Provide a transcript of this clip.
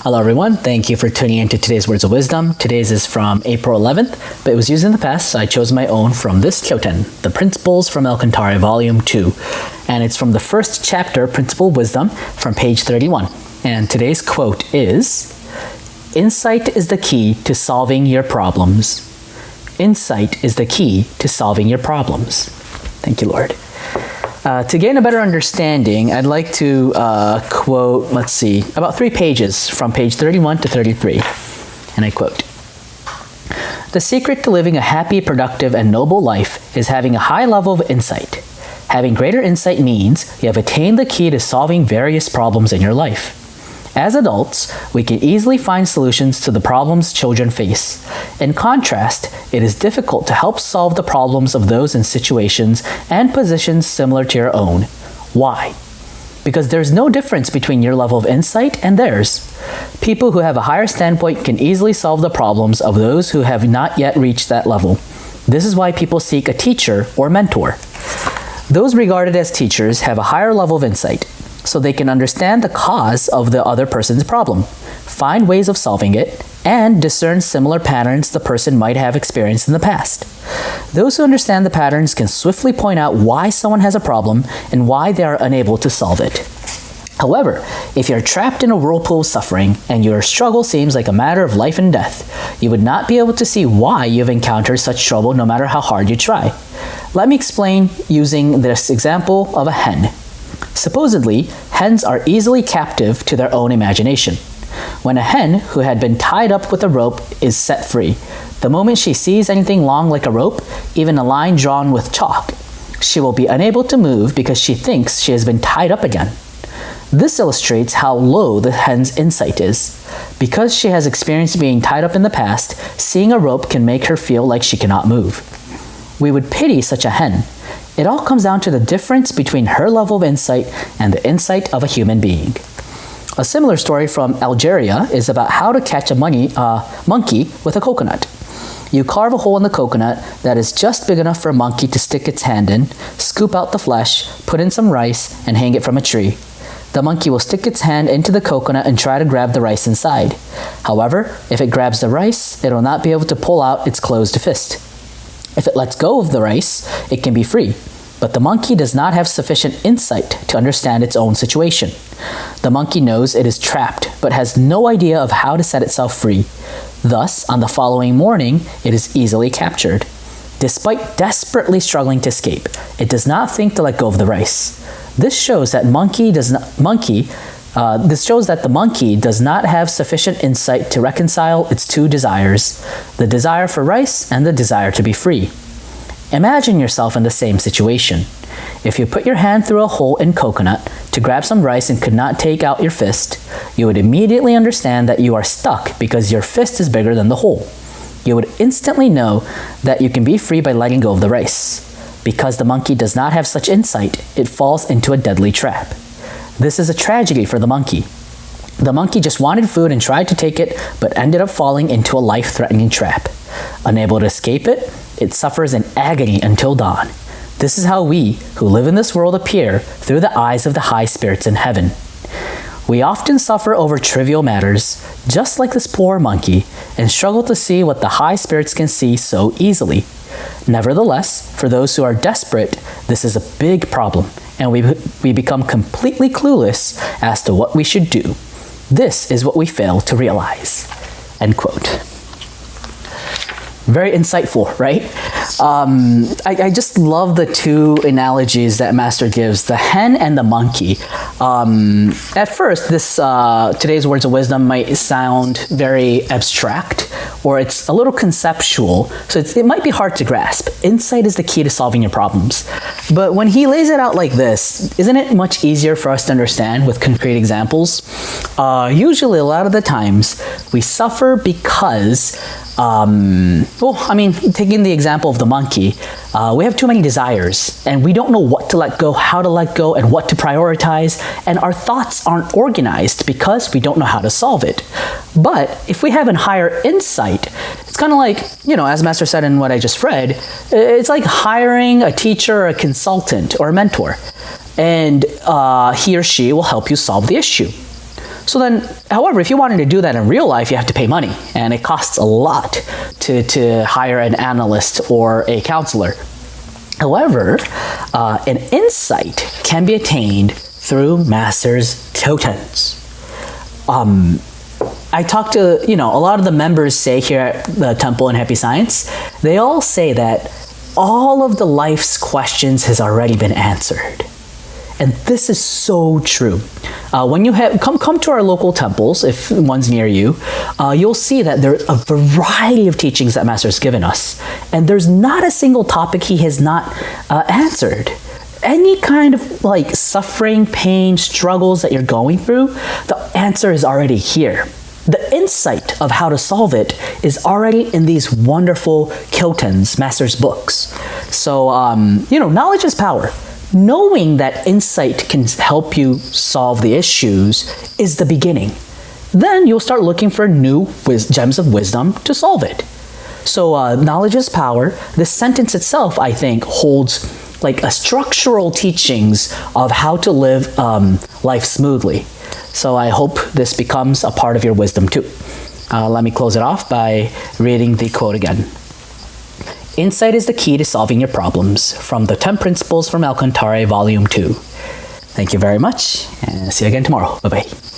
Hello everyone, thank you for tuning into today's Words of Wisdom. Today's is from April 11th, but it was used in the past, so I chose my own from this kyoten, The Principles from Cantare Volume 2. And it's from the first chapter, Principle Wisdom, from page 31. And today's quote is, "Insight is the key to solving your problems. Insight is the key to solving your problems." Thank you, Lord. To gain a better understanding, I'd like to quote, about 3 pages from page 31 to 33. And I quote, "The secret to living a happy, productive, and noble life is having a high level of insight. Having greater insight means you have attained the key to solving various problems in your life. As adults, we can easily find solutions to the problems children face. In contrast, it is difficult to help solve the problems of those in situations and positions similar to your own. Why? Because there's no difference between your level of insight and theirs. People who have a higher standpoint can easily solve the problems of those who have not yet reached that level. This is why people seek a teacher or mentor. Those regarded as teachers have a higher level of insight, so they can understand the cause of the other person's problem, find ways of solving it, and discern similar patterns the person might have experienced in the past. Those who understand the patterns can swiftly point out why someone has a problem and why they are unable to solve it. However, if you're trapped in a whirlpool of suffering and your struggle seems like a matter of life and death, you would not be able to see why you've encountered such trouble no matter how hard you try. Let me explain using this example of a hen. Supposedly, hens are easily captive to their own imagination. When a hen who had been tied up with a rope is set free, the moment she sees anything long like a rope, even a line drawn with chalk, she will be unable to move because she thinks she has been tied up again. This illustrates how low the hen's insight is. Because she has experienced being tied up in the past, seeing a rope can make her feel like she cannot move. We would pity such a hen. It all comes down to the difference between her level of insight and the insight of a human being. A similar story from Algeria is about how to catch a monkey with a coconut. You carve a hole in the coconut that is just big enough for a monkey to stick its hand in, scoop out the flesh, put in some rice, and hang it from a tree. The monkey will stick its hand into the coconut and try to grab the rice inside. However, if it grabs the rice, it will not be able to pull out its closed fist. If it lets go of the rice, it can be free. But the monkey does not have sufficient insight to understand its own situation. The monkey knows it is trapped, but has no idea of how to set itself free. Thus, on the following morning, it is easily captured. Despite desperately struggling to escape, it does not think to let go of the rice. This shows that the monkey does not have sufficient insight to reconcile its two desires, the desire for rice and the desire to be free. Imagine yourself in the same situation. If you put your hand through a hole in coconut to grab some rice and could not take out your fist, you would immediately understand that you are stuck because your fist is bigger than the hole. You would instantly know that you can be free by letting go of the rice. Because the monkey does not have such insight, it falls into a deadly trap. This is a tragedy for the monkey. The monkey just wanted food and tried to take it, but ended up falling into a life-threatening trap. Unable to escape it, it suffers in agony until dawn. This is how we, who live in this world, appear through the eyes of the high spirits in heaven. We often suffer over trivial matters, just like this poor monkey, and struggle to see what the high spirits can see so easily. Nevertheless, for those who are desperate, this is a big problem, and we become completely clueless as to what we should do. This is what we fail to realize." End quote. Very insightful, right? I just love the two analogies that Master gives, the hen and the monkey. At first, today's Words of Wisdom might sound very abstract, or it's a little conceptual, so it might be hard to grasp. Insight is the key to solving your problems. But when he lays it out like this, isn't it much easier for us to understand with concrete examples? Usually, a lot of the times, we suffer because taking the example of the monkey, we have too many desires, and we don't know what to let go, how to let go, and what to prioritize, and our thoughts aren't organized because we don't know how to solve it. But if we have a higher insight, it's kind of like, as Master said in what I just read, it's like hiring a teacher, or a consultant, or a mentor, and he or she will help you solve the issue. So then, however, if you wanted to do that in real life, you have to pay money, and it costs a lot to hire an analyst or a counselor. However, an insight can be attained through Master's kyotens. I talked to, a lot of the members say here at the Temple in Happy Science, they all say that all of the life's questions has already been answered. And this is so true. When you come to our local temples, if one's near you, you'll see that there's a variety of teachings that Master has given us. And there's not a single topic he has not answered. Any kind of suffering, pain, struggles that you're going through, the answer is already here. The insight of how to solve it is already in these wonderful kyotens, Master's books. So, knowledge is power. Knowing that insight can help you solve the issues is the beginning. Then you'll start looking for new gems of wisdom to solve it. So knowledge is power. This sentence itself, I think, holds a structural teachings of how to live life smoothly. So I hope this becomes a part of your wisdom too. Let me close it off by reading the quote again. Insight is the key to solving your problems, from the 10 Principles from Cantare Volume 2. Thank you very much, and see you again tomorrow. Bye-bye.